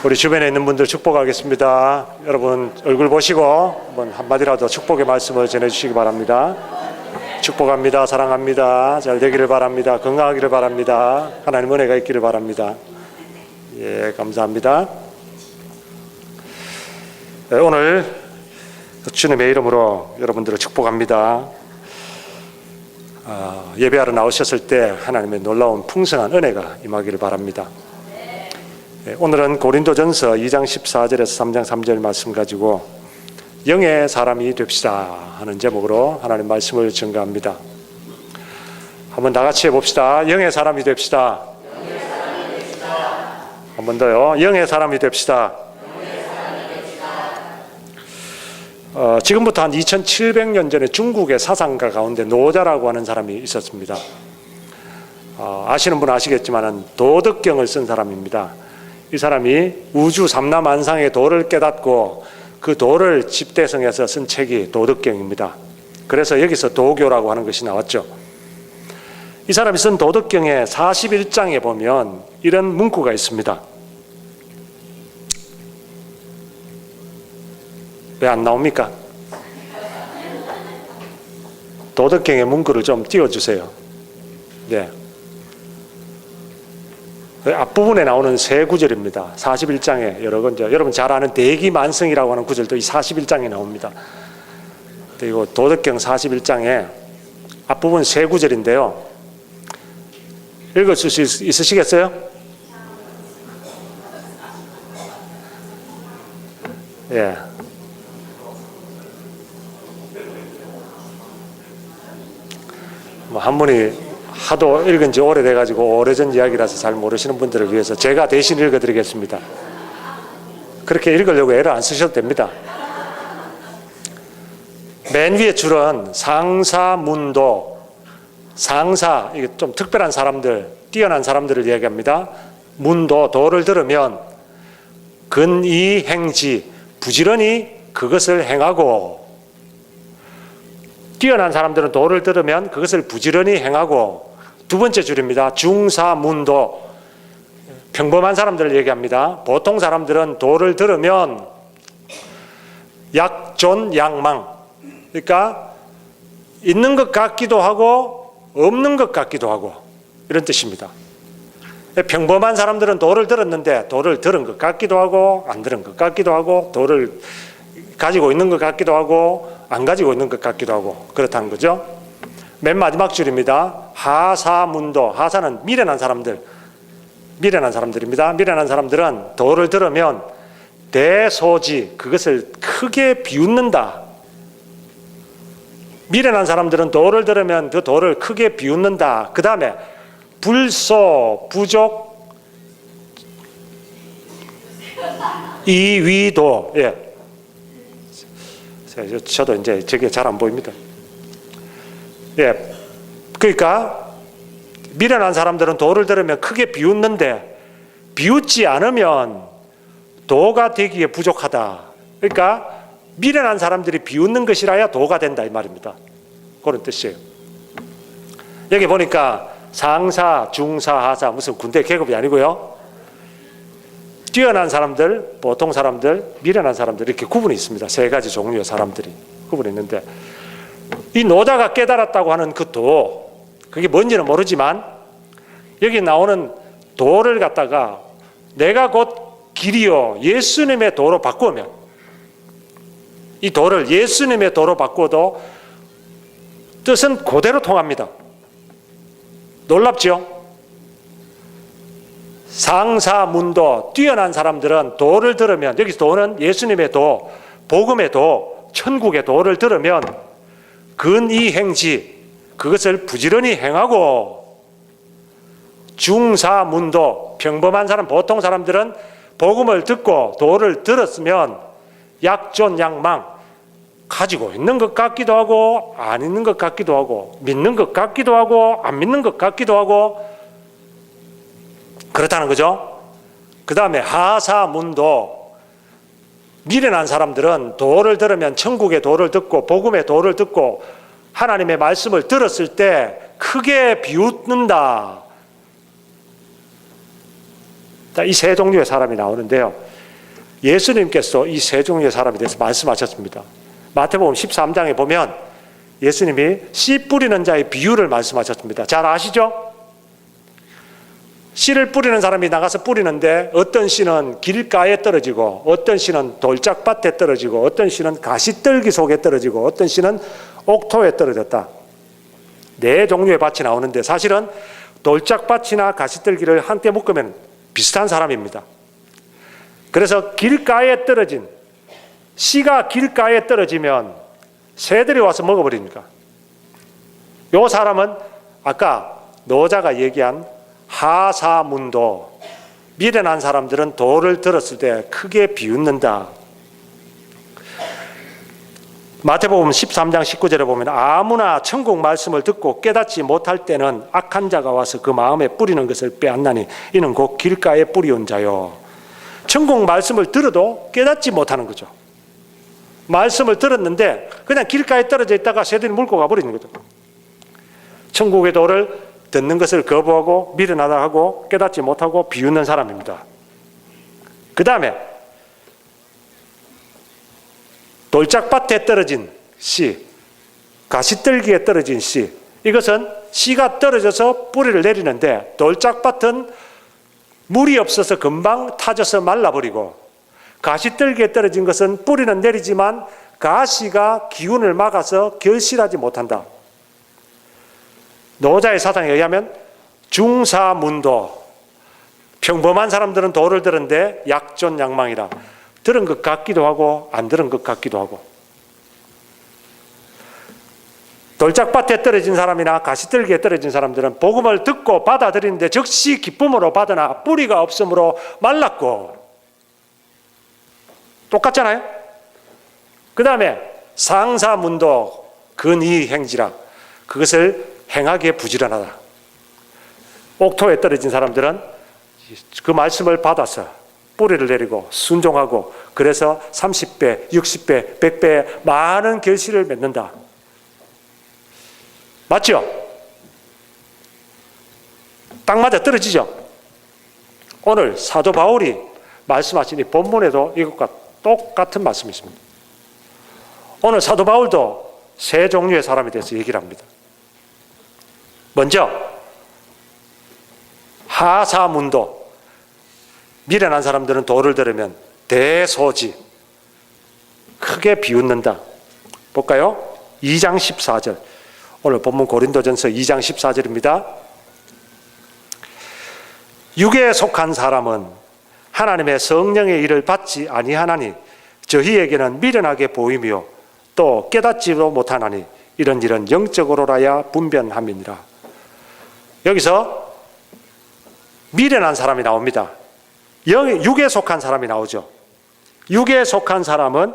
우리 주변에 있는 분들 축복하겠습니다. 여러분 얼굴 보시고 한번 한마디라도 축복의 말씀을 전해주시기 바랍니다. 축복합니다. 사랑합니다. 잘 되기를 바랍니다. 건강하기를 바랍니다. 하나님 은혜가 있기를 바랍니다. 예, 감사합니다. 네, 오늘 주님의 이름으로 여러분들을 축복합니다. 예배하러 나오셨을 때 하나님의 놀라운 풍성한 은혜가 임하기를 바랍니다. 오늘은 고린도전서 2장 14절에서 3장 3절 말씀 가지고 영의 사람이 됩시다 하는 제목으로 하나님 말씀을 전가합니다. 한번 다 같이 해봅시다. 영의 사람이 됩시다. 한 번 더요. 영의 사람이 됩시다. 지금부터 한 2700년 전에 중국의 사상가 가운데 노자라고 하는 사람이 있었습니다. 아시는 분은 아시겠지만 도덕경을 쓴 사람입니다. 이 사람이 우주 삼라만상의 도를 깨닫고 그 도를 집대성해서 쓴 책이 도덕경입니다. 그래서 여기서 도교라고 하는 것이 나왔죠. 이 사람이 쓴 도덕경의 41장에 보면 이런 문구가 있습니다. 왜 안 나옵니까? 도덕경의 문구를 좀 띄워주세요. 네. 앞부분에 나오는 세 구절입니다. 41장에 여러분 잘 아는 대기만성이라고 하는 구절도 이 41장에 나옵니다. 그리고 도덕경 41장에 앞부분 세 구절인데요. 읽어줄 수 있으시겠어요? 예. 한 분이 하도 읽은 지 오래돼가지고 오래전 이야기라서 잘 모르시는 분들을 위해서 제가 대신 읽어드리겠습니다. 그렇게 읽으려고 애를 안 쓰셔도 됩니다. 맨 위에 줄은 상사문도, 상사, 이게 좀 특별한 사람들, 뛰어난 사람들을 이야기합니다. 문도, 도를 들으면 근이행지, 부지런히 그것을 행하고, 뛰어난 사람들은 도를 들으면 그것을 부지런히 행하고, 두 번째 줄입니다. 중사문도, 평범한 사람들을 얘기합니다. 보통 사람들은 도를 들으면 약존양망, 그러니까 있는 것 같기도 하고 없는 것 같기도 하고 이런 뜻입니다. 평범한 사람들은 도를 들었는데 도를 들은 것 같기도 하고 안 들은 것 같기도 하고 도를 가지고 있는 것 같기도 하고 안 가지고 있는 것 같기도 하고 그렇다는 거죠. 맨 마지막 줄입니다. 하사문도, 하사는 미련한 사람들입니다. 미련한 사람들은 도를 들으면 대소지, 그것을 크게 비웃는다. 미련한 사람들은 도를 들으면 그 도를 크게 비웃는다. 그 다음에 불소, 부족, 이위도. 예. 저도 이제 저게 잘 안 보입니다. 예. 그러니까 미련한 사람들은 도를 들으면 크게 비웃는데 비웃지 않으면 도가 되기에 부족하다. 그러니까 미련한 사람들이 비웃는 것이라야 도가 된다 이 말입니다. 그런 뜻이에요. 여기 보니까 상사, 중사, 하사 무슨 군대 계급이 아니고요. 뛰어난 사람들, 보통 사람들, 미련한 사람들 이렇게 구분이 있습니다. 세 가지 종류의 사람들이 구분이 있는데 이 노자가 깨달았다고 하는 그 도, 그게 뭔지는 모르지만 여기 나오는 도를 갖다가 내가 곧 길이요 예수님의 도로 바꾸면 이 도를 예수님의 도로 바꿔도 뜻은 그대로 통합니다. 놀랍죠? 상사문도, 뛰어난 사람들은 도를 들으면, 여기서 도는 예수님의 도, 복음의 도, 천국의 도를 들으면 근이행지, 그것을 부지런히 행하고, 중사문도, 평범한 사람, 보통 사람들은 복음을 듣고 도를 들었으면 약존양망, 가지고 있는 것 같기도 하고 안 있는 것 같기도 하고 믿는 것 같기도 하고 안 믿는 것 같기도 하고 그렇다는 거죠. 그 다음에 하사문도, 미련한 사람들은 도를 들으면 천국의 도를 듣고 복음의 도를 듣고 하나님의 말씀을 들었을 때 크게 비웃는다. 이 세 종류의 사람이 나오는데요. 예수님께서 이 세 종류의 사람에 대해서 말씀하셨습니다. 마태복음 13장에 보면 예수님이 씨 뿌리는 자의 비유를 말씀하셨습니다. 잘 아시죠? 씨를 뿌리는 사람이 나가서 뿌리는데 어떤 씨는 길가에 떨어지고 어떤 씨는 돌짝밭에 떨어지고 어떤 씨는 가시떨기 속에 떨어지고 어떤 씨는 옥토에 떨어졌다. 네 종류의 밭이 나오는데 사실은 돌짝밭이나 가시떨기를 한때 묶으면 비슷한 사람입니다. 그래서 길가에 떨어진 씨가 길가에 떨어지면 새들이 와서 먹어버립니까? 요 사람은 아까 노자가 얘기한 하사문도, 미련한 사람들은 돌을 들었을 때 크게 비웃는다. 마태복음 13장 19절에 보면 아무나 천국 말씀을 듣고 깨닫지 못할 때는 악한 자가 와서 그 마음에 뿌리는 것을 빼앗나니 이는 곧 길가에 뿌리온 자요. 천국 말씀을 들어도 깨닫지 못하는 거죠. 말씀을 들었는데 그냥 길가에 떨어져 있다가 새들이 물고 가버리는 거죠. 천국의 도를 듣는 것을 거부하고 미련하다 하고 깨닫지 못하고 비웃는 사람입니다. 그 다음에 돌짝밭에 떨어진 씨, 가시떨기에 떨어진 씨, 이것은 씨가 떨어져서 뿌리를 내리는데 돌짝밭은 물이 없어서 금방 타져서 말라버리고 가시떨기에 떨어진 것은 뿌리는 내리지만 가시가 기운을 막아서 결실하지 못한다. 노자의 사상에 의하면 중사문도, 평범한 사람들은 도를 들은데 약존양망이라, 들은 것 같기도 하고 안 들은 것 같기도 하고, 돌짝밭에 떨어진 사람이나 가시떨기에 떨어진 사람들은 복음을 듣고 받아들이는데 즉시 기쁨으로 받으나 뿌리가 없으므로 말랐고, 똑같잖아요. 그 다음에 상사문도, 근이행지라, 그것을 행하기에 부지런하다. 옥토에 떨어진 사람들은 그 말씀을 받아서 뿌리를 내리고 순종하고 그래서 30배, 60배, 100배 많은 결실을 맺는다. 맞죠? 딱 맞아 떨어지죠? 오늘 사도 바울이 말씀하신 이 본문에도 이것과 똑같은 말씀이 있습니다. 오늘 사도 바울도 세 종류의 사람에 대해서 얘기를 합니다. 먼저 하사문도, 미련한 사람들은 도를 들으면 대소지, 크게 비웃는다. 볼까요? 2장 14절, 오늘 본문 고린도전서 2장 14절입니다. 육에 속한 사람은 하나님의 성령의 일을 받지 아니하나니 저희에게는 미련하게 보이며 또 깨닫지도 못하나니 이런 일은 영적으로라야 분변함이니라. 여기서 미련한 사람이 나옵니다. 육에 속한 사람이 나오죠. 육에 속한 사람은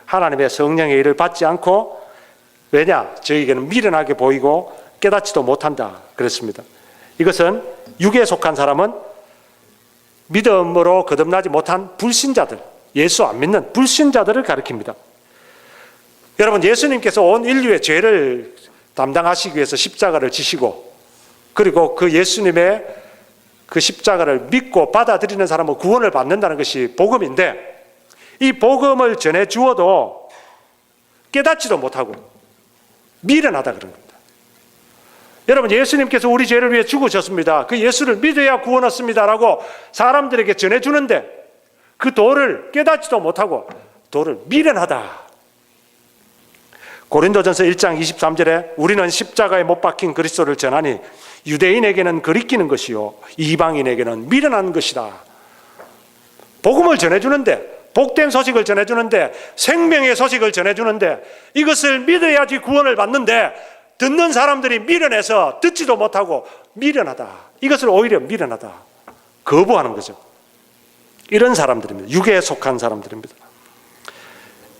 하나님의 성령의 일을 받지 않고, 왜냐? 저에게는 미련하게 보이고 깨닫지도 못한다 그랬습니다. 이것은 육에 속한 사람은 믿음으로 거듭나지 못한 불신자들, 예수 안 믿는 불신자들을 가리킵니다. 여러분, 예수님께서 온 인류의 죄를 담당하시기 위해서 십자가를 지시고 그리고 그 예수님의 그 십자가를 믿고 받아들이는 사람은 구원을 받는다는 것이 복음인데, 이 복음을 전해 주어도 깨닫지도 못하고 미련하다 그런 겁니다. 여러분, 예수님께서 우리 죄를 위해 죽으셨습니다. 그 예수를 믿어야 구원 얻습니다라고 사람들에게 전해주는데 그 도를 깨닫지도 못하고 도를 미련하다. 고린도전서 1장 23절에 우리는 십자가에 못 박힌 그리스도를 전하니 유대인에게는 거리끼는 것이요 이방인에게는 미련한 것이다. 복음을 전해주는데, 복된 소식을 전해주는데, 생명의 소식을 전해주는데 이것을 믿어야지 구원을 받는데 듣는 사람들이 미련해서 듣지도 못하고 미련하다. 이것을 오히려 미련하다, 거부하는 거죠. 이런 사람들입니다. 육에 속한 사람들입니다.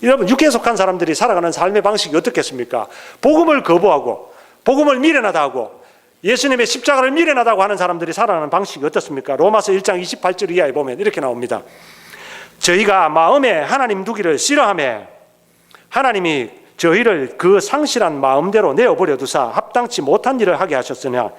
여러분, 육에 속한 사람들이 살아가는 삶의 방식이 어떻겠습니까? 복음을 거부하고 복음을 미련하다 하고 예수님의 십자가를 미련하다고 하는 사람들이 살아가는 방식이 어떻습니까? 로마서 1장 28절 이하에 보면 이렇게 나옵니다. 저희가 마음에 하나님 두기를 싫어하며 하나님이 저희를 그 상실한 마음대로 내어버려 두사 합당치 못한 일을 하게 하셨으나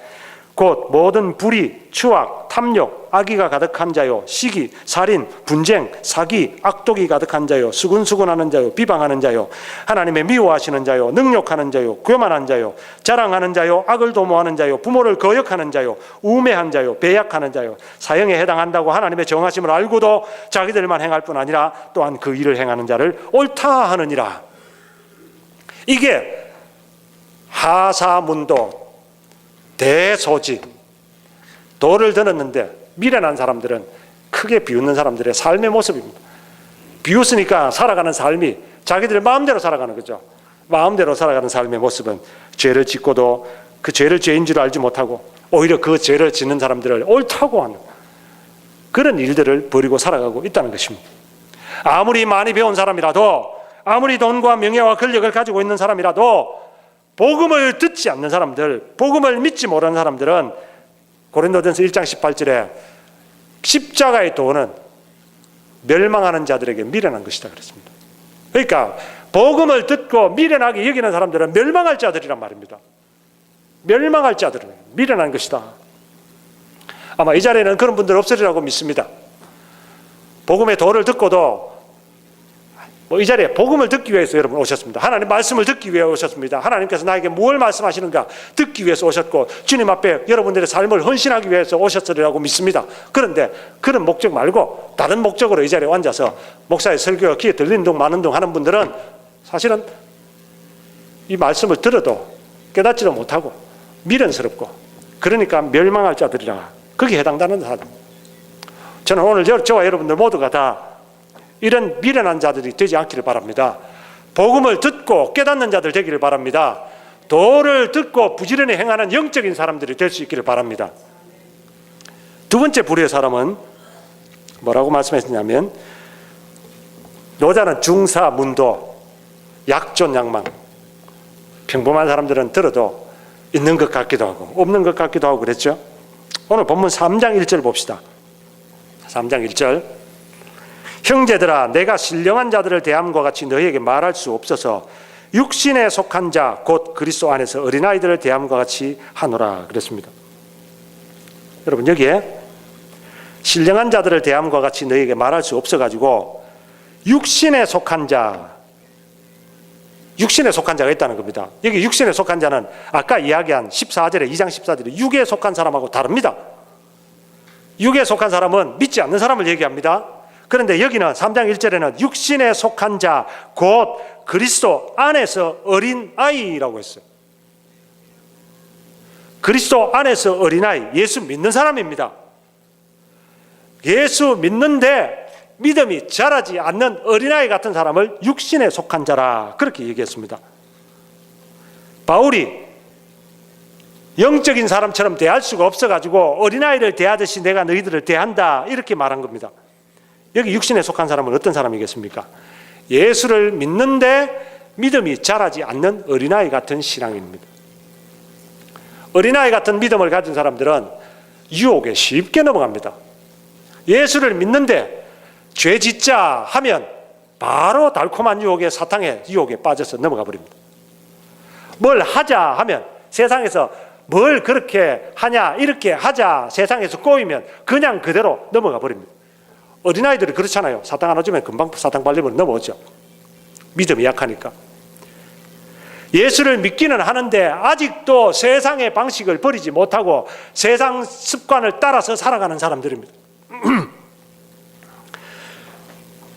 곧 모든 불의, 추악, 탐욕, 악의가 가득한 자요, 시기, 살인, 분쟁, 사기, 악독이 가득한 자요, 수군수군하는 자요, 비방하는 자요, 하나님의 미워하시는 자요, 능욕하는 자요, 교만한 자요, 자랑하는 자요, 악을 도모하는 자요, 부모를 거역하는 자요, 우매한 자요, 배약하는 자요, 사형에 해당한다고 하나님의 정하심을 알고도 자기들만 행할 뿐 아니라 또한 그 일을 행하는 자를 옳다 하느니라. 이게 하사문도 대소지. 돌을 들었는데 미련한 사람들은 크게 비웃는 사람들의 삶의 모습입니다. 비웃으니까 살아가는 삶이 자기들 마음대로 살아가는 거죠. 마음대로 살아가는 삶의 모습은 죄를 짓고도 그 죄를 죄인 줄 알지 못하고 오히려 그 죄를 짓는 사람들을 옳다고 하는 그런 일들을 벌이고 살아가고 있다는 것입니다. 아무리 많이 배운 사람이라도, 아무리 돈과 명예와 권력을 가지고 있는 사람이라도 복음을 듣지 않는 사람들, 복음을 믿지 못하는 사람들은 고린도전서 1장 18절에 십자가의 도는 멸망하는 자들에게 미련한 것이다 그랬습니다. 그러니까 복음을 듣고 미련하게 여기는 사람들은 멸망할 자들이란 말입니다. 멸망할 자들은 미련한 것이다. 아마 이 자리에는 그런 분들 없으리라고 믿습니다. 복음의 도를 듣고도 이 자리에 복음을 듣기 위해서 여러분 오셨습니다. 하나님 말씀을 듣기 위해 오셨습니다. 하나님께서 나에게 무엇을 말씀하시는가 듣기 위해서 오셨고 주님 앞에 여러분들의 삶을 헌신하기 위해서 오셨으리라고 믿습니다. 그런데 그런 목적 말고 다른 목적으로 이 자리에 앉아서 목사의 설교가 귀에 들리는 둥 마는 둥 하는 분들은 사실은 이 말씀을 들어도 깨닫지도 못하고 미련스럽고 그러니까 멸망할 자들이라 거기에 해당되는 사람. 저는 오늘 저와 여러분들 모두가 다 이런 미련한 자들이 되지 않기를 바랍니다. 복음을 듣고 깨닫는 자들 되기를 바랍니다. 도를 듣고 부지런히 행하는 영적인 사람들이 될 수 있기를 바랍니다. 두 번째 부류의 사람은 뭐라고 말씀하셨냐면 노자는 중사문도, 약존양망. 평범한 사람들은 들어도 있는 것 같기도 하고 없는 것 같기도 하고 그랬죠. 오늘 본문 3장 1절 봅시다. 3장 1절 형제들아 내가 신령한 자들을 대함과 같이 너희에게 말할 수 없어서 육신에 속한 자 곧 그리스도 안에서 어린아이들을 대함과 같이 하노라 그랬습니다. 여러분 여기에 신령한 자들을 대함과 같이 너희에게 말할 수 없어가지고 육신에 속한 자가 있다는 겁니다. 여기 육신에 속한 자는 아까 이야기한 14절에 2장 14절에 육에 속한 사람하고 다릅니다. 육에 속한 사람은 믿지 않는 사람을 얘기합니다. 그런데 여기는 3장 1절에는 육신에 속한 자 곧 그리스도 안에서 어린아이라고 했어요. 그리스도 안에서 어린아이, 예수 믿는 사람입니다. 예수 믿는데 믿음이 자라지 않는 어린아이 같은 사람을 육신에 속한 자라 그렇게 얘기했습니다. 바울이 영적인 사람처럼 대할 수가 없어가지고 어린아이를 대하듯이 내가 너희들을 대한다 이렇게 말한 겁니다. 여기 육신에 속한 사람은 어떤 사람이겠습니까? 예수를 믿는데 믿음이 자라지 않는 어린아이 같은 신앙입니다. 어린아이 같은 믿음을 가진 사람들은 유혹에 쉽게 넘어갑니다. 예수를 믿는데 죄 짓자 하면 바로 달콤한 유혹에 사탄의 유혹에 빠져서 넘어가 버립니다. 뭘 하자 하면 세상에서 뭘 그렇게 하냐 이렇게 하자 세상에서 꼬이면 그냥 그대로 넘어가 버립니다. 어린아이들이 그렇잖아요. 사탕 하나 주면 금방 사탕 발림으로 넘어오죠. 믿음이 약하니까. 예수를 믿기는 하는데 아직도 세상의 방식을 버리지 못하고 세상 습관을 따라서 살아가는 사람들입니다.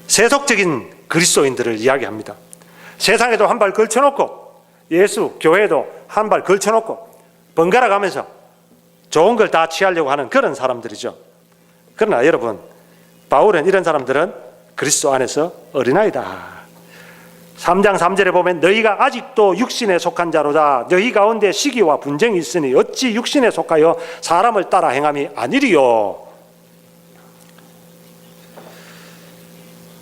세속적인 그리스도인들을 이야기합니다. 세상에도 한 발 걸쳐놓고 예수, 교회에도 한 발 걸쳐놓고 번갈아 가면서 좋은 걸 다 취하려고 하는 그런 사람들이죠. 그러나 여러분 바울은 이런 사람들은 그리스도 안에서 어린아이다. 3장 3절에 보면 너희가 아직도 육신에 속한 자로다. 너희 가운데 시기와 분쟁이 있으니 어찌 육신에 속하여 사람을 따라 행함이 아니리요.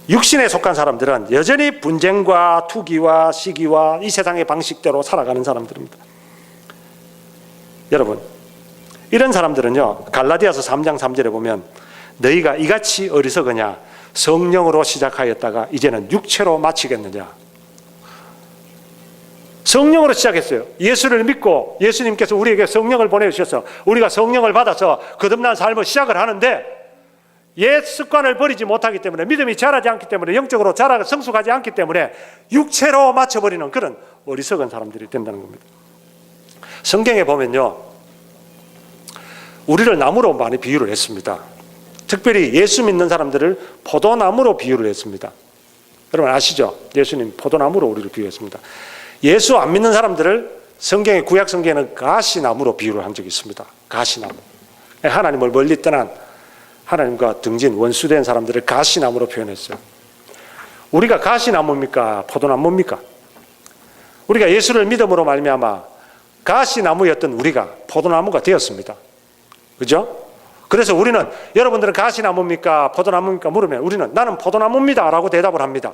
육신에 속한 사람들은 여전히 분쟁과 투기와 시기와 이 세상의 방식대로 살아가는 사람들입니다. 여러분 이런 사람들은요 갈라디아서 3장 3절에 보면 너희가 이같이 어리석으냐 성령으로 시작하였다가 이제는 육체로 마치겠느냐. 성령으로 시작했어요. 예수를 믿고 예수님께서 우리에게 성령을 보내주셔서 우리가 성령을 받아서 거듭난 삶을 시작을 하는데, 옛 습관을 버리지 못하기 때문에, 믿음이 자라지 않기 때문에, 영적으로 성숙하지 않기 때문에 육체로 맞춰버리는 그런 어리석은 사람들이 된다는 겁니다. 성경에 보면요, 우리를 나무로 많이 비유를 했습니다. 특별히 예수 믿는 사람들을 포도나무로 비유를 했습니다. 여러분 아시죠? 예수님 포도나무로 우리를 비유했습니다. 예수 안 믿는 사람들을 성경의 구약 성경에는 가시나무로 비유를 한 적이 있습니다. 가시나무. 하나님을 멀리 떠난, 하나님과 등진 원수된 사람들을 가시나무로 표현했어요. 우리가 가시나무입니까? 포도나무입니까? 우리가 예수를 믿음으로 말미암아 가시나무였던 우리가 포도나무가 되었습니다. 그죠? 그래서 우리는, 여러분들은 가시나무입니까? 포도나무입니까? 물으면 우리는 나는 포도나무입니다 라고 대답을 합니다.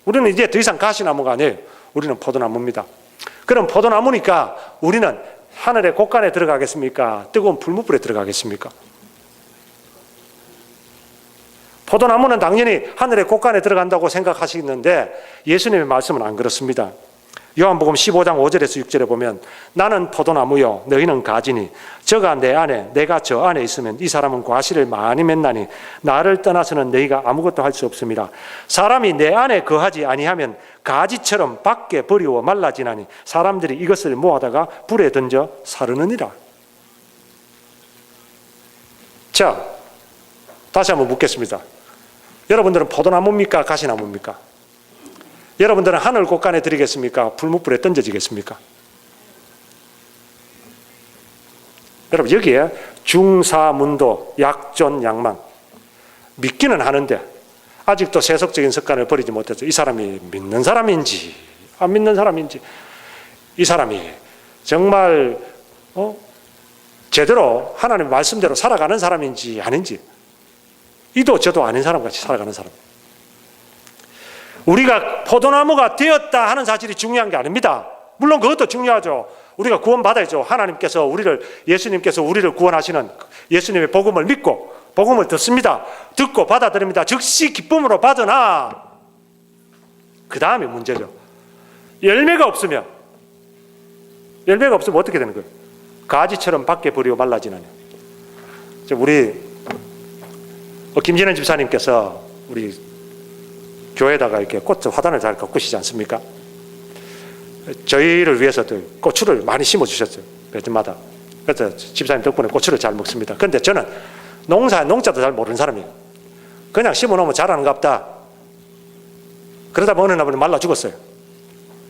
우리는 이제 더 이상 가시나무가 아니에요. 우리는 포도나무입니다. 그럼 포도나무니까 우리는 하늘의 곳간에 들어가겠습니까? 뜨거운 풀무불에 들어가겠습니까? 포도나무는 당연히 하늘의 곳간에 들어간다고 생각하시는데 예수님의 말씀은 안 그렇습니다. 요한복음 15장 5절에서 6절에 보면 나는 포도나무요 너희는 가지니 저가 내 안에 내가 저 안에 있으면 이 사람은 과실을 많이 맺나니 나를 떠나서는 너희가 아무것도 할 수 없습니다. 사람이 내 안에 거하지 아니하면 가지처럼 밖에 버리워 말라지나니 사람들이 이것을 모아다가 불에 던져 사르느니라. 자, 다시 한번 묻겠습니다. 여러분들은 포도나무입니까? 가시나무입니까? 여러분들은 하늘 곳간에 드리겠습니까? 풀무불에 던져지겠습니까? 여러분 여기에 중사문도 약존양망, 믿기는 하는데 아직도 세속적인 습관을 버리지 못해서 이 사람이 믿는 사람인지 안 믿는 사람인지, 이 사람이 정말 제대로 하나님 말씀대로 살아가는 사람인지 아닌지, 이도 저도 아닌 사람같이 살아가는 사람. 우리가 포도나무가 되었다 하는 사실이 중요한 게 아닙니다. 물론 그것도 중요하죠. 우리가 구원받아야죠. 하나님께서 예수님께서 우리를 구원하시는 예수님의 복음을 믿고 복음을 듣습니다. 듣고 받아들입니다. 즉시 기쁨으로 받으나 그 다음에 문제죠. 열매가 없으면 어떻게 되는 거예요? 가지처럼 밖에 버리고 말라지느냐. 우리 김진현 집사님께서 우리 교회에다가 이렇게 화단을 잘 가꾸시지 않습니까? 저희를 위해서도 고추를 많이 심어주셨어요. 매주마다. 그래서 집사님 덕분에 고추를 잘 먹습니다. 그런데 저는 농자도 잘 모르는 사람이에요. 그냥 심어놓으면 자라는가 보다. 그러다 어느 날 말라 죽었어요.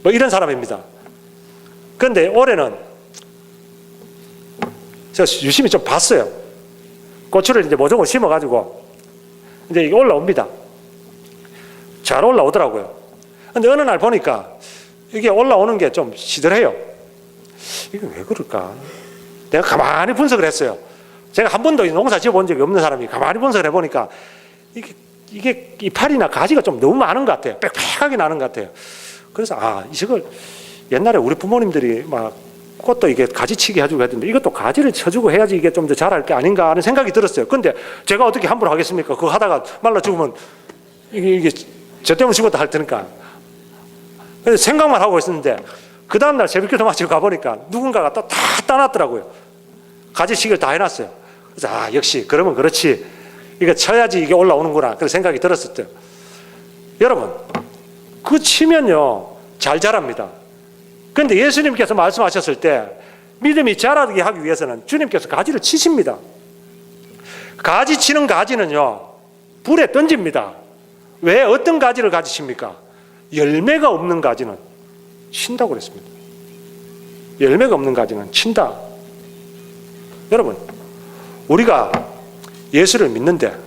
뭐 이런 사람입니다. 그런데 올해는 제가 유심히 좀 봤어요. 고추를 이제 모종을 심어가지고 이제 이게 올라옵니다. 잘 올라오더라고요. 근데 어느 날 보니까 이게 올라오는 게 좀 시들해요. 이게 왜 그럴까? 내가 가만히 분석을 했어요. 제가 한 번도 농사 지어본 적이 없는 사람이 가만히 분석을 해보니까 이게 이파리나 가지가 좀 너무 많은 것 같아요. 빽빽하게 나는 것 같아요. 그래서 이걸 옛날에 우리 부모님들이 막 꽃도 이게 가지치기 해주고 했는데 이것도 가지를 쳐주고 해야지 이게 좀 더 자랄 게 아닌가 하는 생각이 들었어요. 근데 제가 어떻게 함부로 하겠습니까? 그거 하다가 말라 죽으면 이게 저 때문에 죽었다 할 테니까. 그래서 생각만 하고 있었는데 그 다음날 새벽기도 마치고 가보니까 누군가가 또 다 따놨더라고요. 가지치기를 다 해놨어요. 그래서 역시 그러면 그렇지, 이거 쳐야지 이게 올라오는구나 그런 생각이 들었었죠. 여러분 그 치면요 잘 자랍니다. 그런데 예수님께서 말씀하셨을 때 믿음이 자라게 하기 위해서는 주님께서 가지를 치십니다. 가지 치는 가지는요 불에 던집니다. 왜? 어떤 가지를 가지칩니까? 열매가 없는 가지는 친다고 그랬습니다. 열매가 없는 가지는 친다. 여러분 우리가 예수를 믿는데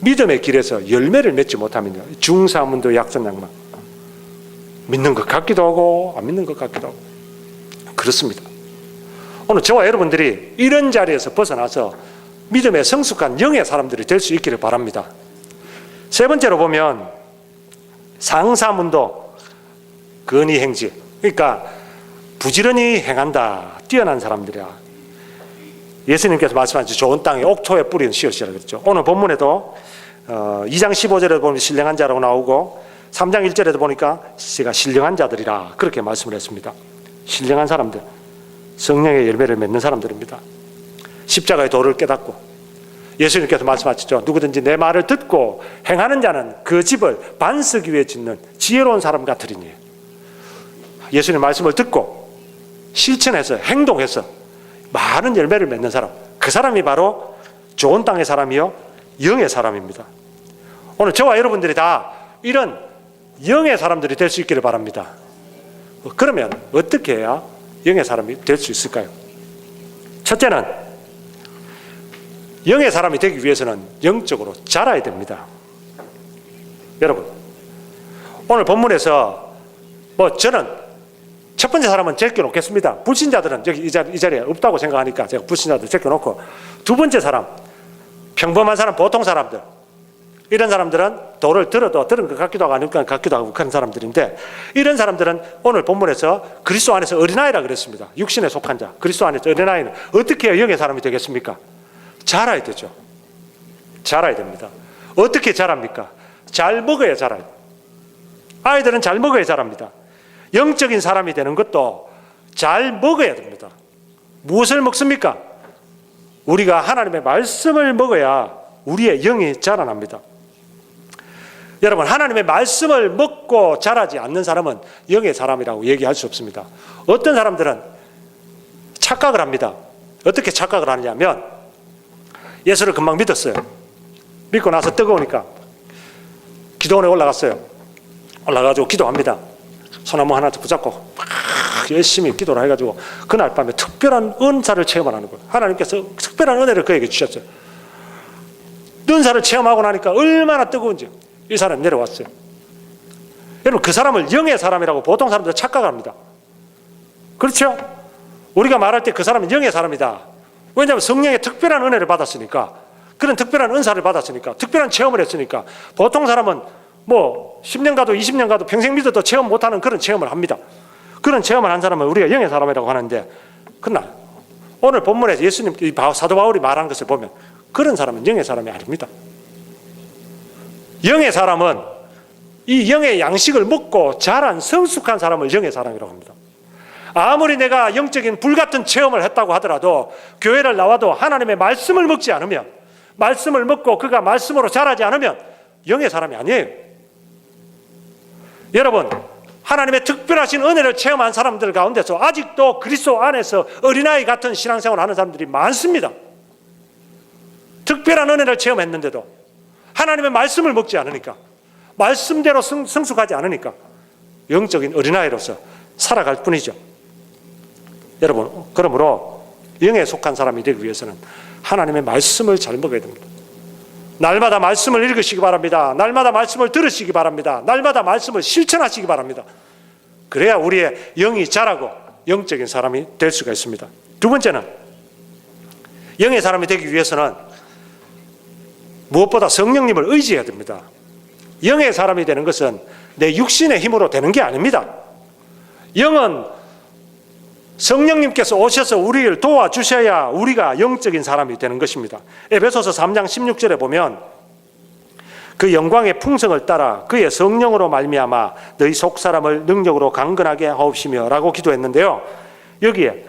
믿음의 길에서 열매를 맺지 못하면요 중사문도 약존양망, 믿는 것 같기도 하고 안 믿는 것 같기도 하고 그렇습니다. 오늘 저와 여러분들이 이런 자리에서 벗어나서 믿음의 성숙한 영의 사람들이 될 수 있기를 바랍니다. 세 번째로 보면 상사문도 근의행지, 그러니까 부지런히 행한다, 뛰어난 사람들이야. 예수님께서 말씀하신 좋은 땅에 옥토에 뿌리는 씨앗이라고 그랬죠. 오늘 본문에도 2장 15절에 보면 신령한 자라고 나오고 3장 1절에도 보니까 제가 신령한 자들이라 그렇게 말씀을 했습니다. 신령한 사람들, 성령의 열매를 맺는 사람들입니다. 십자가의 도를 깨닫고 예수님께서 말씀하셨죠. 누구든지 내 말을 듣고 행하는 자는 그 집을 반석 위에 짓는 지혜로운 사람 같으리니. 예수님 말씀을 듣고 실천해서 행동해서 많은 열매를 맺는 사람, 그 사람이 바로 좋은 땅의 사람이요 영의 사람입니다. 오늘 저와 여러분들이 다 이런 영의 사람들이 될 수 있기를 바랍니다. 그러면 어떻게 해야 영의 사람이 될 수 있을까요? 첫째는 영의 사람이 되기 위해서는 영적으로 자라야 됩니다. 여러분, 오늘 본문에서 저는 첫 번째 사람은 제껴놓겠습니다. 불신자들은 여기 이 자리에 없다고 생각하니까 제가 불신자들 제껴놓고, 두 번째 사람, 평범한 사람, 보통 사람들, 이런 사람들은 도를 들은 것 같기도 하고 아닌 것 같기도 하고 그런 사람들인데, 이런 사람들은 오늘 본문에서 그리스도 안에서 어린아이라 그랬습니다. 육신에 속한 자, 그리스도 안에서 어린아이는 어떻게 해야 영의 사람이 되겠습니까? 자라야 되죠. 자라야 됩니다. 어떻게 자랍니까? 잘 먹어야 자라요. 아이들은 잘 먹어야 자랍니다. 영적인 사람이 되는 것도 잘 먹어야 됩니다. 무엇을 먹습니까? 우리가 하나님의 말씀을 먹어야 우리의 영이 자라납니다. 여러분, 하나님의 말씀을 먹고 자라지 않는 사람은 영의 사람이라고 얘기할 수 없습니다. 어떤 사람들은 착각을 합니다. 어떻게 착각을 하느냐면, 예수를 금방 믿었어요. 믿고 나서 뜨거우니까 기도원에 올라갔어요. 올라가지고 기도합니다. 소나무 하나 붙잡고 막 열심히 기도를 해가지고 그날 밤에 특별한 은사를 체험하는 거예요. 하나님께서 특별한 은혜를 그에게 주셨어요. 은사를 체험하고 나니까 얼마나 뜨거운지 이 사람이 내려왔어요. 여러분, 그 사람을 영의 사람이라고 보통 사람들 착각합니다. 그렇죠? 우리가 말할 때 그 사람은 영의 사람이다. 왜냐하면 성령의 특별한 은혜를 받았으니까, 그런 특별한 은사를 받았으니까, 특별한 체험을 했으니까. 보통 사람은 10년 가도 20년 가도 평생 믿어도 체험 못하는 그런 체험을 합니다. 그런 체험을 한 사람은 우리가 영의 사람이라고 하는데, 그러나 오늘 본문에서 예수님, 사도 바울이 말한 것을 보면 그런 사람은 영의 사람이 아닙니다. 영의 사람은 이 영의 양식을 먹고 자란 성숙한 사람을 영의 사람이라고 합니다. 아무리 내가 영적인 불같은 체험을 했다고 하더라도 교회를 나와도 하나님의 말씀을 먹지 않으면, 말씀을 먹고 그가 말씀으로 자라지 않으면 영의 사람이 아니에요. 여러분, 하나님의 특별하신 은혜를 체험한 사람들 가운데서 아직도 그리스도 안에서 어린아이 같은 신앙생활을 하는 사람들이 많습니다. 특별한 은혜를 체험했는데도 하나님의 말씀을 먹지 않으니까, 말씀대로 성숙하지 않으니까 영적인 어린아이로서 살아갈 뿐이죠. 여러분, 그러므로 영에 속한 사람이 되기 위해서는 하나님의 말씀을 잘 먹어야 됩니다. 날마다 말씀을 읽으시기 바랍니다. 날마다 말씀을 들으시기 바랍니다. 날마다 말씀을 실천하시기 바랍니다. 그래야 우리의 영이 자라고 영적인 사람이 될 수가 있습니다. 두 번째는, 영의 사람이 되기 위해서는 무엇보다 성령님을 의지해야 됩니다. 영의 사람이 되는 것은 내 육신의 힘으로 되는 게 아닙니다. 영은 성령님께서 오셔서 우리를 도와주셔야 우리가 영적인 사람이 되는 것입니다. 에베소서 3장 16절에 보면 그 영광의 풍성을 따라 그의 성령으로 말미암아 너희 속사람을 능력으로 강건하게 하옵시며 라고 기도했는데요, 여기에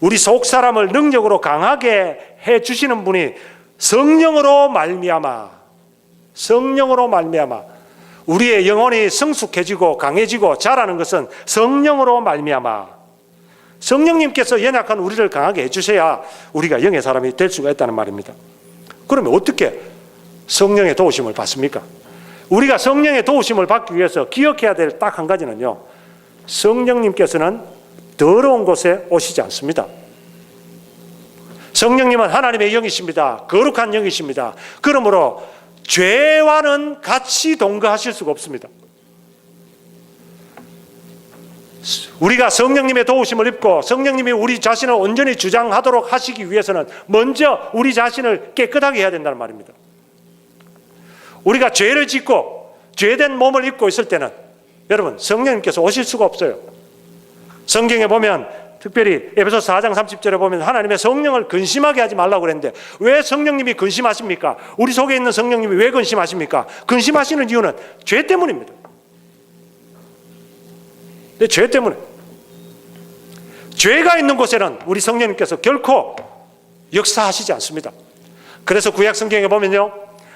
우리 속사람을 능력으로 강하게 해주시는 분이 성령으로 말미암아 우리의 영혼이 성숙해지고 강해지고 자라는 것은 성령으로 말미암아, 성령님께서 연약한 우리를 강하게 해주셔야 우리가 영의 사람이 될 수가 있다는 말입니다. 그러면 어떻게 성령의 도우심을 받습니까? 우리가 성령의 도우심을 받기 위해서 기억해야 될 딱 한 가지는요, 성령님께서는 더러운 곳에 오시지 않습니다. 성령님은 하나님의 영이십니다. 거룩한 영이십니다. 그러므로 죄와는 같이 동거하실 수가 없습니다. 우리가 성령님의 도우심을 입고 성령님이 우리 자신을 온전히 주장하도록 하시기 위해서는 먼저 우리 자신을 깨끗하게 해야 된다는 말입니다. 우리가 죄를 짓고 죄된 몸을 입고 있을 때는 여러분, 성령님께서 오실 수가 없어요. 성경에 보면 특별히 에베소서 4장 30절에 보면 하나님의 성령을 근심하게 하지 말라고 그랬는데, 왜 성령님이 근심하십니까? 우리 속에 있는 성령님이 왜 근심하십니까? 근심하시는 이유는 죄 때문입니다. 내 죄 때문에. 죄가 있는 곳에는 우리 성령님께서 결코 역사하시지 않습니다. 그래서 구약 성경에 보면요,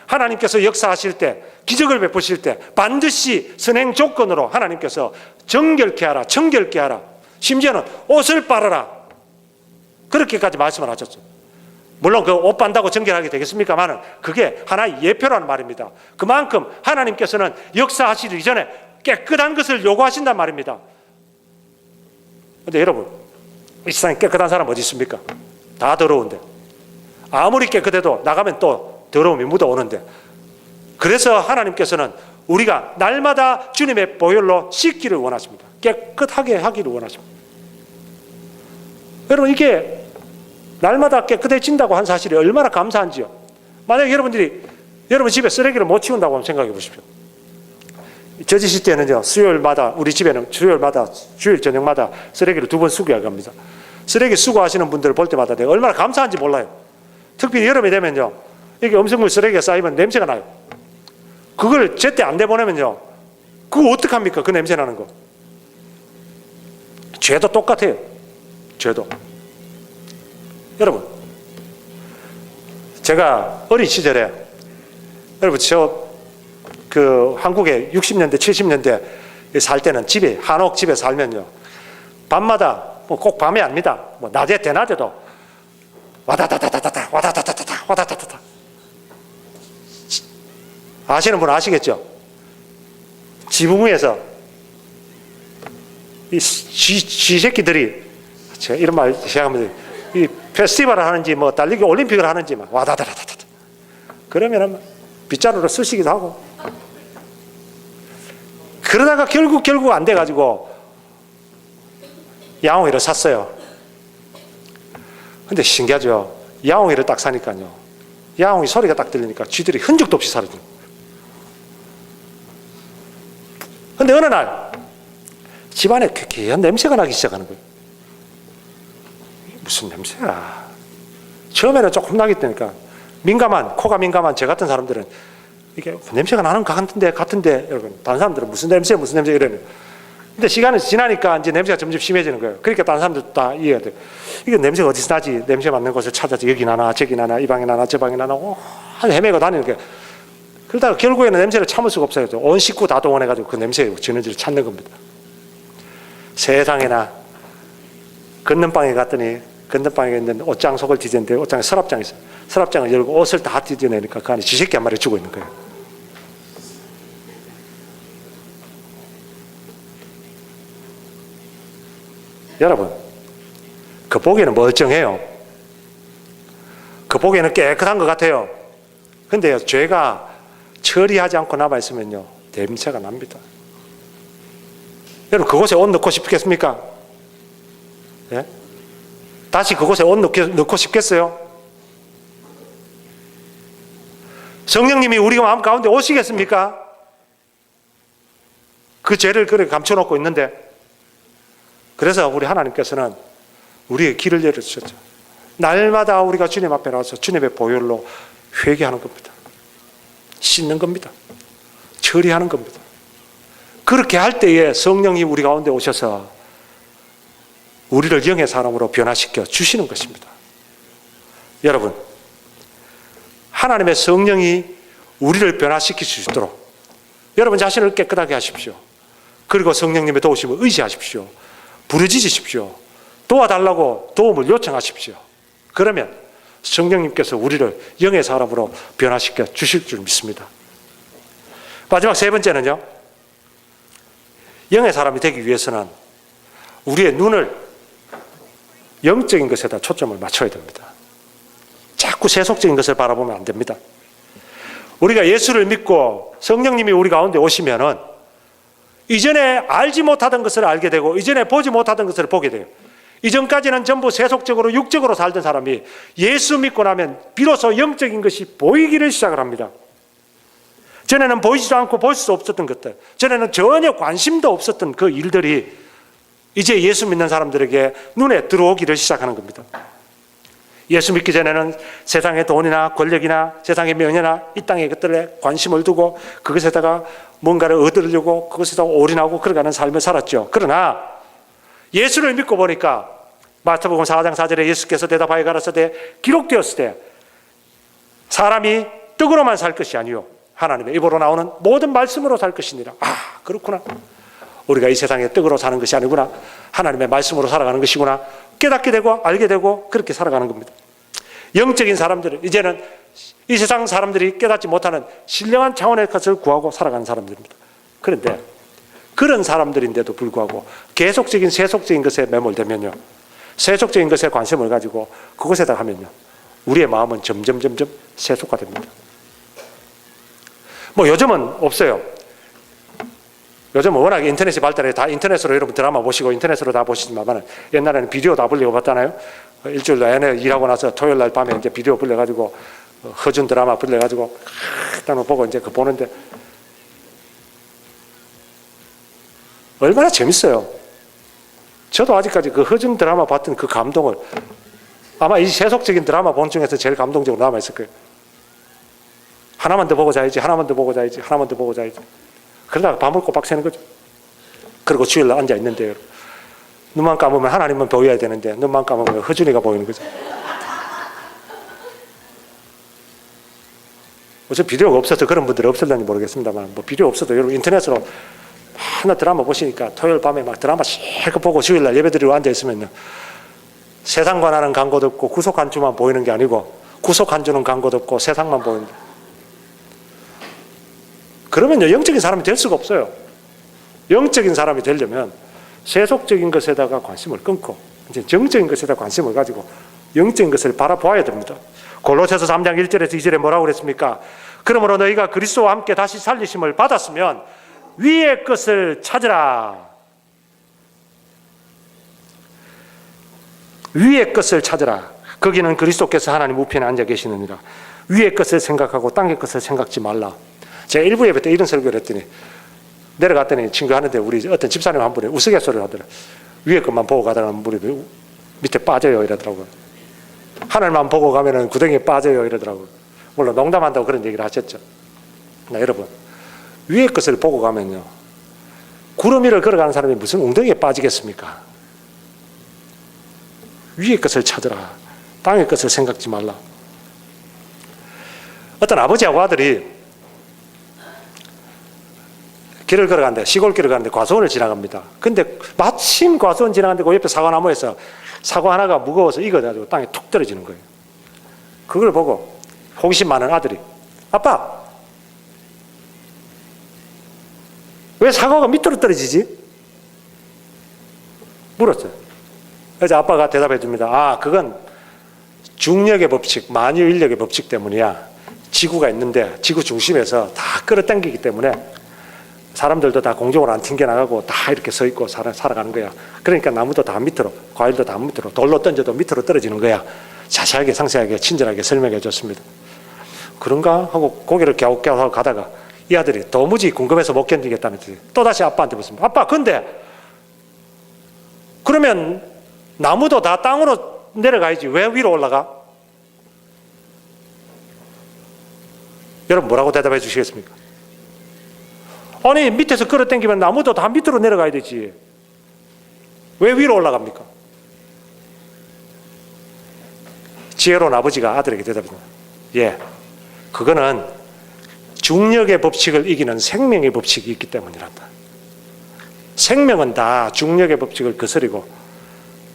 하나님께서 역사하실 때, 기적을 베푸실 때 반드시 선행 조건으로 하나님께서 정결케 하라, 청결케 하라, 심지어는 옷을 빨아라, 그렇게까지 말씀을 하셨죠. 물론 그 옷 빤다고 정결하게 되겠습니까만은 그게 하나의 예표라는 말입니다. 그만큼 하나님께서는 역사하시기 전에 깨끗한 것을 요구하신단 말입니다. 근데 여러분, 이 세상에 깨끗한 사람 어디 있습니까? 다 더러운데. 아무리 깨끗해도 나가면 또 더러움이 묻어오는데. 그래서 하나님께서는 우리가 날마다 주님의 보혈로 씻기를 원하십니다. 깨끗하게 하기를 원하십니다. 여러분, 이게 날마다 깨끗해진다고 한 사실이 얼마나 감사한지요. 만약에 여러분 집에 쓰레기를 못 치운다고 한번 생각해 보십시오. 저지시 때는요, 수요일마다, 우리 집에는 수요일마다, 주일 저녁마다 쓰레기를 2번 수거해 갑니다. 쓰레기 수거하시는 분들을 볼 때마다 내가 얼마나 감사한지 몰라요. 특히 여름이 되면요, 이게 음식물 쓰레기가 쌓이면 냄새가 나요. 그걸 제때 안 내보내면요, 그거 어떡합니까? 그 냄새 나는 거. 죄도 똑같아요. 죄도. 여러분, 제가 어린 시절에, 여러분, 한국에 60년대, 70년대 살 때는 집에, 한옥 집에 살면요, 밤마다, 꼭 밤이 아닙니다. 낮에, 대낮에도 와다다다다다다, 와다다다다다, 와다다다다. 아시는 분 아시겠죠? 지붕 위에서 이 쥐새끼들이, 제가 이런 말 시작하면 이 페스티벌을 하는지 달리기 올림픽을 하는지 막 와다다다다다. 그러면은 빗자루로 쓰시기도 하고. 그러다가 결국 안 돼가지고 야옹이를 샀어요. 근데 신기하죠. 야옹이를 딱 사니까요, 야옹이 소리가 딱 들리니까 쥐들이 흔적도 없이 사라져요. 근데 어느 날 집안에 쾌쾌한 냄새가 나기 시작하는 거예요. 무슨 냄새야? 처음에는 조금 나겠다니까, 코가 민감한 저 같은 사람들은 이게 냄새가 나는 것 같은데, 여러분, 다른 사람들은 무슨 냄새 이러면. 근데 시간이 지나니까 이제 냄새가 점점 심해지는 거예요. 그러니까 다른 사람들도 다 이해가 돼요. 이게 냄새가 어디서 나지? 냄새 맡는 곳을 찾아서 여기 나나 저기 나나 이 방에 나나 저 방에 나나 헤매고 다니는 거예요. 그러다가 결국에는 냄새를 참을 수가 없어요. 온 식구 다 동원해가지고 그 냄새의 진원지를 찾는 겁니다. 세상에나, 건넌방에 갔더니 건넌방에 있는 옷장 속을 뒤졌는데 옷장에 서랍장이 있어요. 서랍장을 열고 옷을 다 뒤져내니까 그 안에 쥐새끼 한 마리 죽어 있는 거예요. 여러분, 그 보기에는 멀쩡해요. 그 보기에는 깨끗한 것 같아요. 근데요, 죄가 처리하지 않고 남아있으면요, 냄새가 납니다. 여러분, 그곳에 옷 넣고 싶겠습니까? 예? 다시 그곳에 옷 넣고 싶겠어요? 성령님이 우리 마음 가운데 오시겠습니까? 그 죄를 그렇게 감춰놓고 있는데. 그래서 우리 하나님께서는 우리의 길을 열어주셨죠. 날마다 우리가 주님 앞에 나와서 주님의 보혈로 회개하는 겁니다. 씻는 겁니다. 처리하는 겁니다. 그렇게 할 때에 성령이 우리 가운데 오셔서 우리를 영의 사람으로 변화시켜 주시는 것입니다. 여러분, 하나님의 성령이 우리를 변화시킬 수 있도록 여러분 자신을 깨끗하게 하십시오. 그리고 성령님의 도우심을 의지하십시오. 부르짖으십시오. 도와달라고 도움을 요청하십시오. 그러면 성령님께서 우리를 영의 사람으로 변화시켜 주실 줄 믿습니다. 마지막 세 번째는요, 영의 사람이 되기 위해서는 우리의 눈을 영적인 것에다 초점을 맞춰야 됩니다. 자꾸 세속적인 것을 바라보면 안 됩니다. 우리가 예수를 믿고 성령님이 우리 가운데 오시면은 이전에 알지 못하던 것을 알게 되고 이전에 보지 못하던 것을 보게 돼요. 이전까지는 전부 세속적으로 육적으로 살던 사람이 예수 믿고 나면 비로소 영적인 것이 보이기를 시작을 합니다. 전에는 보이지도 않고 볼 수 없었던 것들, 전에는 전혀 관심도 없었던 그 일들이 이제 예수 믿는 사람들에게 눈에 들어오기를 시작하는 겁니다. 예수 믿기 전에는 세상의 돈이나 권력이나 세상의 명예나 이 땅의 것들에 관심을 두고 그것에다가 뭔가를 얻으려고 그것에다가 올인하고 그러가는 삶을 살았죠. 그러나 예수를 믿고 보니까 마태복음 4장 4절에 예수께서 대답하여 가라사대 기록되었을 때 사람이 떡으로만 살 것이 아니요 하나님의 입으로 나오는 모든 말씀으로 살 것이니라. 아, 그렇구나. 우리가 이 세상의 떡으로 사는 것이 아니구나. 하나님의 말씀으로 살아가는 것이구나. 깨닫게 되고 알게 되고 그렇게 살아가는 겁니다. 영적인 사람들은 이제는 이 세상 사람들이 깨닫지 못하는 신령한 차원의 것을 구하고 살아가는 사람들입니다. 그런데 그런 사람들인데도 불구하고 계속적인 세속적인 것에 매몰되면요, 세속적인 것에 관심을 가지고 그것에다 하면요, 우리의 마음은 점점 세속화됩니다. 뭐 요즘은 없어요. 요즘은 워낙 인터넷이 발달해 다 인터넷으로 여러분 드라마 보시고 인터넷으로 다 보시지만 옛날에는 비디오 다 불리고 봤잖아요. 일주일 내내 일하고 나서 토요일 날 밤에 이제 비디오 불려가지고 허준 드라마 불려가지고 딱 보고 이제 그 보는데 얼마나 재밌어요. 저도 아직까지 그 허준 드라마 봤던 그 감동을 아마 이 세속적인 드라마 본 중에서 제일 감동적으로 남아있을 거예요. 하나만 더 보고 자야지, 하나만 더 보고 자야지, 하나만 더 보고 자야지. 그러다가 밤을 꼬박 새는 거죠. 그리고 주일날 앉아 있는데요. 눈만 감으면 하나님은 보여야 되는데 눈만 감으면 허준이가 보이는 거죠. 어차피 비디오가 없어서 그런 분들이 없을는지 모르겠습니다만 뭐 비디오 없어도 여러분 인터넷으로 하나 드라마 보시니까 토요일 밤에 막 드라마 실컷 보고 주일날 예배드리러 앉아 있으면요, 세상 관하는 광고도 없고 구속 한 주만 보이는 게 아니고 구속 한 주는 광고도 없고 세상만 보인다. 그러면요, 영적인 사람이 될 수가 없어요. 영적인 사람이 되려면 세속적인 것에다가 관심을 끊고 이제 정적인 것에다 관심을 가지고 영적인 것을 바라보아야 됩니다. 골로새서 3장 1절에서 2절에 뭐라고 그랬습니까? 그러므로 너희가 그리스도와 함께 다시 살리심을 받았으면 위의 것을 찾으라. 위의 것을 찾으라. 거기는 그리스도께서 하나님 우편에 앉아 계시느니라. 위의 것을 생각하고 땅의 것을 생각지 말라. 제가 일부 예배 때 이런 설교를 했더니 내려갔더니 친구 하는데 우리 어떤 집사님 한 분이 우스갯소리를 하더라. 위에 것만 보고 가다가 물이 밑에 빠져요 이러더라고요. 하늘만 보고 가면은 구덩이에 빠져요 이러더라고요. 물론 농담한다고 그런 얘기를 하셨죠. 나 여러분, 위에 것을 보고 가면요, 구름 위를 걸어가는 사람이 무슨 웅덩이에 빠지겠습니까? 위의 것을 찾으라. 땅의 것을 생각지 말라. 어떤 아버지하고 아들이 길을 걸어가는데, 시골길을 가는데 과수원을 지나갑니다. 근데 마침 과수원 지나가는데 그 옆에 사과나무에서 사과 하나가 무거워서 익어가지고 땅에 툭 떨어지는 거예요. 그걸 보고 호기심 많은 아들이, 아빠, 왜 사과가 밑으로 떨어지지? 물었어요. 그래서 아빠가 대답해 줍니다. 아, 그건 중력의 법칙, 만유인력의 법칙 때문이야. 지구가 있는데 지구 중심에서 다 끌어당기기 때문에 사람들도 다 공중으로 안 튕겨나가고 다 이렇게 서 있고 살아가는 거야. 그러니까 나무도 다 밑으로, 과일도 다 밑으로, 돌로 던져도 밑으로 떨어지는 거야. 자세하게 상세하게 친절하게 설명해 줬습니다. 그런가 하고 고개를 갸웃갸웃하고 가다가 이 아들이 도무지 궁금해서 못 견디겠다면서 또다시 아빠한테 묻습니다. 아빠, 근데 그러면 나무도 다 땅으로 내려가야지 왜 위로 올라가? 여러분 뭐라고 대답해 주시겠습니까? 아니, 밑에서 끌어당기면 나무도 다 밑으로 내려가야 되지 왜 위로 올라갑니까? 지혜로운 아버지가 아들에게 대답합니다. 예, 그거는 중력의 법칙을 이기는 생명의 법칙이 있기 때문이란다. 생명은 다 중력의 법칙을 거스리고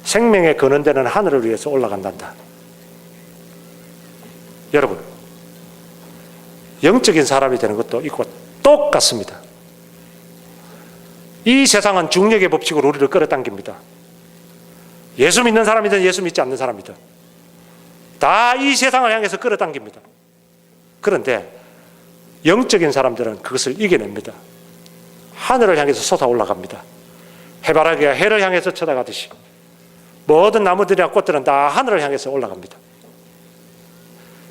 생명의 근원되는 하늘을 위해서 올라간단다. 여러분, 영적인 사람이 되는 것도 있고 똑같습니다. 이 세상은 중력의 법칙으로 우리를 끌어당깁니다. 예수 믿는 사람이든 예수 믿지 않는 사람이든 다 이 세상을 향해서 끌어당깁니다. 그런데 영적인 사람들은 그것을 이겨냅니다. 하늘을 향해서 솟아 올라갑니다. 해바라기가 해를 향해서 쳐다가듯이 모든 나무들이나 꽃들은 다 하늘을 향해서 올라갑니다.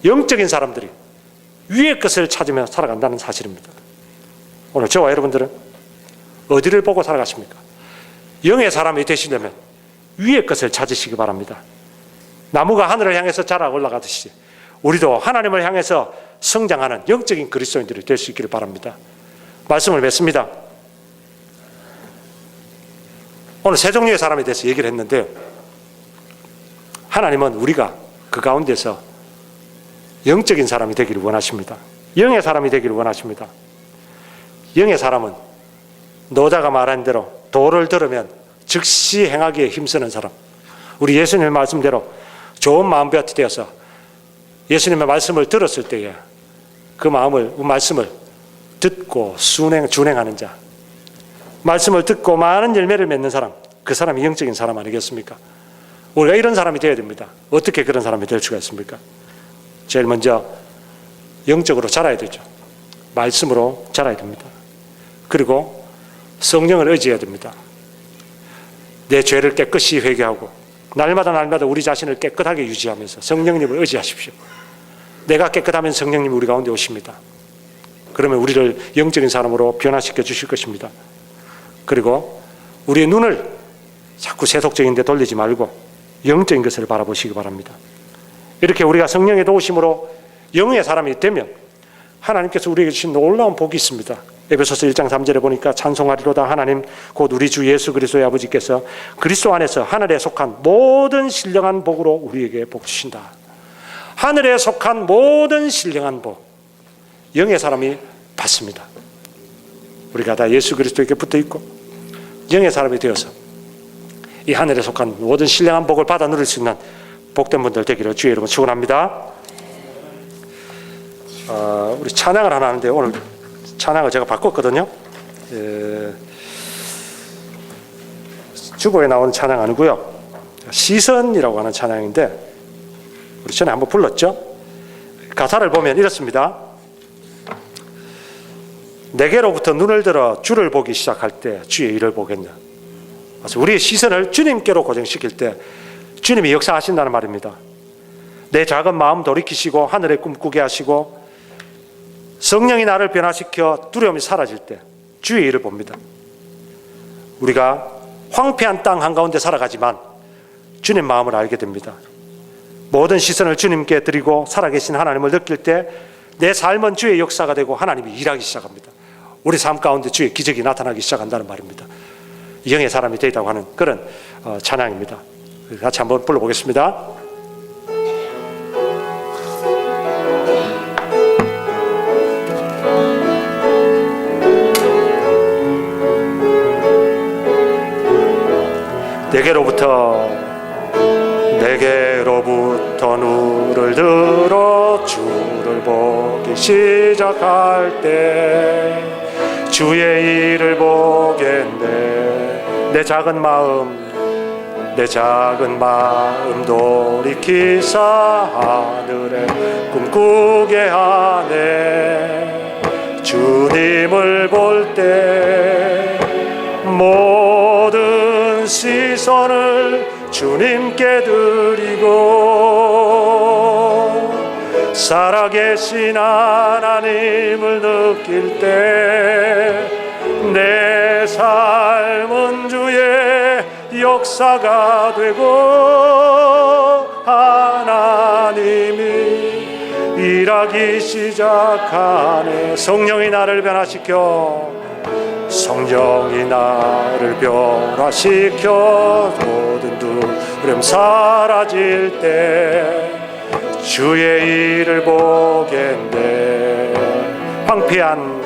영적인 사람들이 위의 것을 찾으며 살아간다는 사실입니다. 오늘 저와 여러분들은 어디를 보고 살아가십니까? 영의 사람이 되시려면 위의 것을 찾으시기 바랍니다. 나무가 하늘을 향해서 자라 올라가듯이 우리도 하나님을 향해서 성장하는 영적인 그리스도인들이 될 수 있기를 바랍니다. 말씀을 맺습니다. 오늘 세 종류의 사람에 대해서 얘기를 했는데, 하나님은 우리가 그 가운데서 영적인 사람이 되기를 원하십니다. 영의 사람이 되기를 원하십니다. 영의 사람은 노자가 말한 대로 도를 들으면 즉시 행하기에 힘쓰는 사람. 우리 예수님의 말씀대로 좋은 마음밭이 되어서 예수님의 말씀을 들었을 때에 그 말씀을 듣고 준행하는 자, 말씀을 듣고 많은 열매를 맺는 사람, 그 사람이 영적인 사람 아니겠습니까? 우리가 이런 사람이 되어야 됩니다. 어떻게 그런 사람이 될 수가 있습니까? 제일 먼저 영적으로 자라야 되죠. 말씀으로 자라야 됩니다. 그리고 성령을 의지해야 됩니다. 내 죄를 깨끗이 회개하고 날마다 우리 자신을 깨끗하게 유지하면서 성령님을 의지하십시오. 내가 깨끗하면 성령님이 우리 가운데 오십니다. 그러면 우리를 영적인 사람으로 변화시켜 주실 것입니다. 그리고 우리의 눈을 자꾸 세속적인 데 돌리지 말고 영적인 것을 바라보시기 바랍니다. 이렇게 우리가 성령의 도우심으로 영의 사람이 되면 하나님께서 우리에게 주신 놀라운 복이 있습니다. 에베소서 1장 3절에 보니까 찬송하리로다 하나님 곧 우리 주 예수 그리스도의 아버지께서 그리스도 안에서 하늘에 속한 모든 신령한 복으로 우리에게 복 주신다. 하늘에 속한 모든 신령한 복, 영의 사람이 받습니다. 우리가 다 예수 그리스도에게 붙어 있고 영의 사람이 되어서 이 하늘에 속한 모든 신령한 복을 받아 누릴 수 있는 복된 분들 되기를 주의 이름으로 축원합니다. 우리 찬양을 하나 하는데 오늘 찬양을 제가 바꿨거든요. 주보에 나오는 찬양 아니고요. 시선이라고 하는 찬양인데 우리 전에 한번 불렀죠. 가사를 보면 이렇습니다. 내게로부터 눈을 들어 주를 보기 시작할 때 주의 일을 보겠냐. 그래서 우리의 시선을 주님께로 고정시킬 때 주님이 역사하신다는 말입니다. 내 작은 마음 돌이키시고 하늘에 꿈꾸게 하시고 성령이 나를 변화시켜 두려움이 사라질 때 주의 일을 봅니다. 우리가 황폐한 땅 한가운데 살아가지만 주님 마음을 알게 됩니다. 모든 시선을 주님께 드리고 살아계신 하나님을 느낄 때 내 삶은 주의 역사가 되고 하나님이 일하기 시작합니다. 우리 삶 가운데 주의 기적이 나타나기 시작한다는 말입니다. 영의 사람이 되었다고 하는 그런 찬양입니다. 같이 한번 불러보겠습니다. 내게로부터 눈을 들어 주를 보기 시작할 때 주의 일을 보겠네. 내 작은 마음 돌이키사 하늘에 꿈꾸게 하네. 주님을 볼 때 모든 시선을 주님께 드리고 살아계신 하나님을 느낄 때 내 삶은 주의 역사가 되고 하나님이 일하기 시작하네. 성령이 나를 변화시켜 모든 두려움 사라질 때 주의 일을 보겠네. 황폐한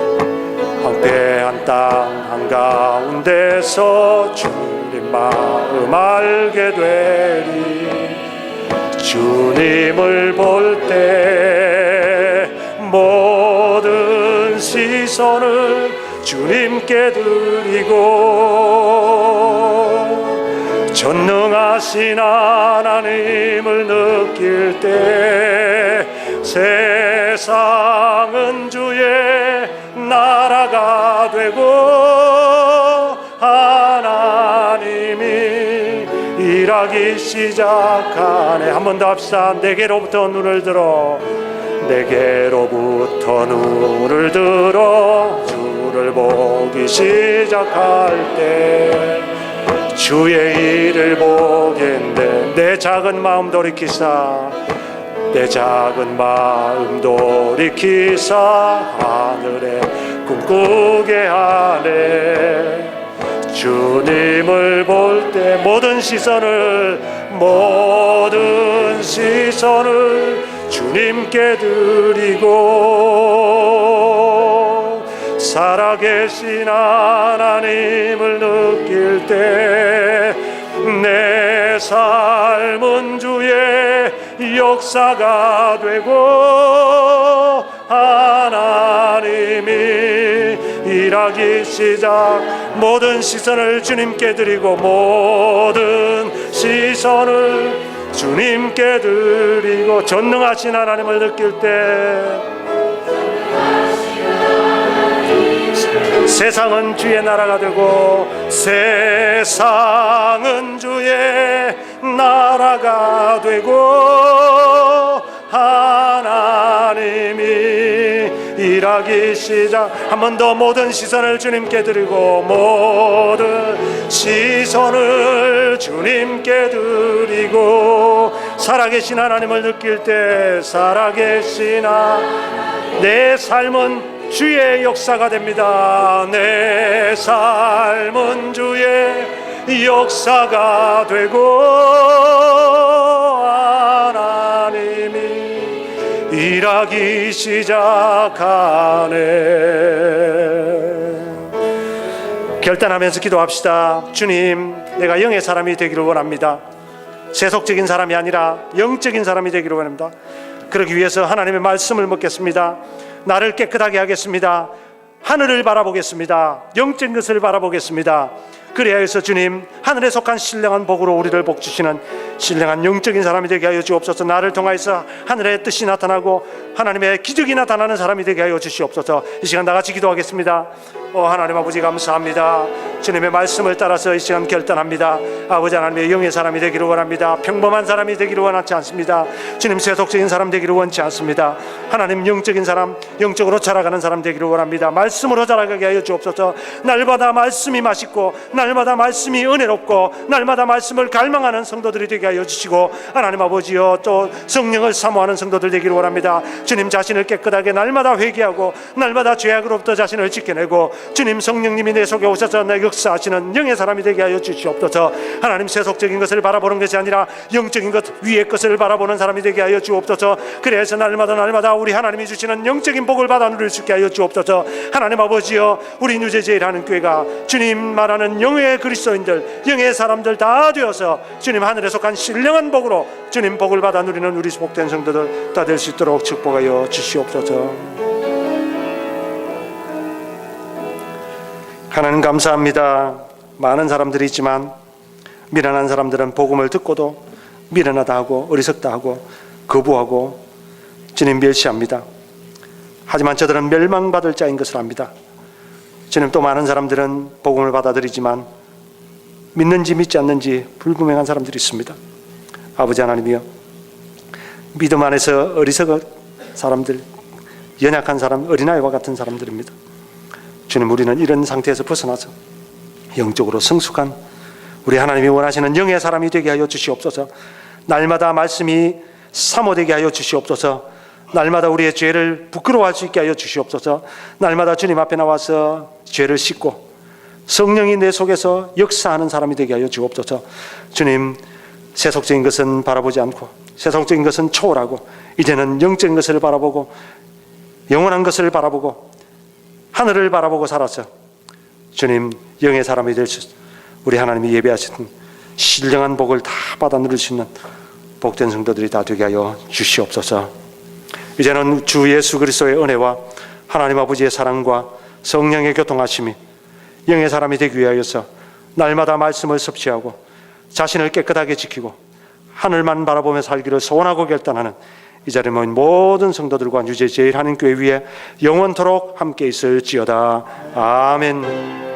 땅 한가운데서 주님 마음 알게 되리. 주님을 볼 때 모든 시선을 주님께 드리고 전능하신 하나님을 느낄 때 세상은 주의 나라가 되고 하나님이 일하기 시작하네. 한 번 더 합시다. 내게로부터 눈을 들어 주를 보기 시작할 때 주의 일을 보겠네. 내 작은 마음 돌이키사, 내 작은 마음 돌이키사 하늘에 꿈꾸게 하네. 주님을 볼 때 모든 시선을 주님께 드리고, 살아계신 하나님을 느낄 때 내 삶은 주의 역사가 되고, 하나님이 일하기 시작, 모든 시선을 주님께 드리고, 모든 시선을 주님께 드리고, 전능하신 하나님을 느낄 때 세상은 주의 나라가 되고, 세상은 주의 나라가 되고, 하나님이 일하기 시작. 한 번 더 모든 시선을 주님께 드리고, 모든 시선을 주님께 드리고, 살아계신 하나님을 느낄 때 살아계신 내 삶은 주의 역사가 됩니다. 내 삶은 주의 역사가 되고, 하나님이 일하기 시작하네. 결단하면서 기도합시다. 주님, 내가 영의 사람이 되기를 원합니다. 세속적인 사람이 아니라 영적인 사람이 되기를 원합니다. 그러기 위해서 하나님의 말씀을 묻겠습니다. 나를 깨끗하게 하겠습니다. 하늘을 바라보겠습니다. 영적인 것을 바라보겠습니다. 그래야 해서 주님, 하늘에 속한 신령한 복으로 우리를 복주시는 신령한 영적인 사람이 되게 하여 주옵소서. 나를 통하여서 하늘의 뜻이 나타나고 하나님의 기적이 나타나는 사람이 되게 하여 주시옵소서. 이 시간 다같이 기도하겠습니다. 하나님 아버지, 감사합니다. 주님의 말씀을 따라서 이 시간 결단합니다. 아버지 하나님의 영의 사람이 되기를 원합니다. 평범한 사람이 되기를 원하지 않습니다. 주님, 세속적인 사람 되기를 원치 않습니다. 하나님, 영적인 사람, 영적으로 자라가는 사람 되기를 원합니다. 말씀으로 자라가게 하여 주옵소서. 날마다 말씀이 맛있고, 날마다 말씀이 은혜롭고, 날마다 말씀을 갈망하는 성도들이 되게 하여 주시고, 하나님 아버지여, 또 성령을 사모하는 성도들 되기를 원합니다. 주님, 자신을 깨끗하게 날마다 회개하고, 날마다 죄악으로부터 자신을 지켜내고, 주님, 성령님이 내 속에 오셔서 내 역사하시는 영의 사람이 되게 하여 주시옵소서. 하나님, 세속적인 것을 바라보는 것이 아니라 영적인 것, 위의 것을 바라보는 사람이 되게 하여 주옵소서. 그래서 날마다 우리 하나님이 주시는 영적인 복을 받아 누릴 수 있게 하여 주옵소서. 하나님 아버지여, 우리 뉴제제일하는 교회가 주님 말하는 영의 그리스도인들, 영의 사람들 다 되어서 주님 하늘에 속한 신령한 복으로 주님 복을 받아 누리는 우리 복된 성도들 다 될 수 있도록 축복하여 주시옵소서. 하나님, 감사합니다. 많은 사람들이 있지만 미련한 사람들은 복음을 듣고도 미련하다 하고 어리석다 하고 거부하고 주님 멸시합니다. 하지만 저들은 멸망받을 자인 것을 압니다. 주님, 또 많은 사람들은 복음을 받아들이지만 믿는지 믿지 않는지 불분명한 사람들이 있습니다. 아버지 하나님이여, 믿음 안에서 어리석은 사람들, 연약한 사람, 어린아이와 같은 사람들입니다. 주님, 우리는 이런 상태에서 벗어나서 영적으로 성숙한 우리 하나님이 원하시는 영의 사람이 되게 하여 주시옵소서. 날마다 말씀이 사모되게 하여 주시옵소서. 날마다 우리의 죄를 부끄러워할 수 있게 하여 주시옵소서. 날마다 주님 앞에 나와서 죄를 씻고 성령이 내 속에서 역사하는 사람이 되게 하여 주옵소서. 주님, 세속적인 것은 바라보지 않고 세속적인 것은 초월하고 이제는 영적인 것을 바라보고 영원한 것을 바라보고 하늘을 바라보고 살아서 주님, 영의 사람이 될 수, 우리 하나님이 예배하신 신령한 복을 다 받아 누릴 수 있는 복된 성도들이 다 되게 하여 주시옵소서. 이제는 주 예수 그리스도의 은혜와 하나님 아버지의 사랑과 성령의 교통하심이 영의 사람이 되기 위하여서 날마다 말씀을 섭취하고 자신을 깨끗하게 지키고 하늘만 바라보며 살기를 소원하고 결단하는 이 자리에 모인 모든 성도들과 뉴제제일하는 교회 위에 영원토록 함께 있을지어다. 아멘.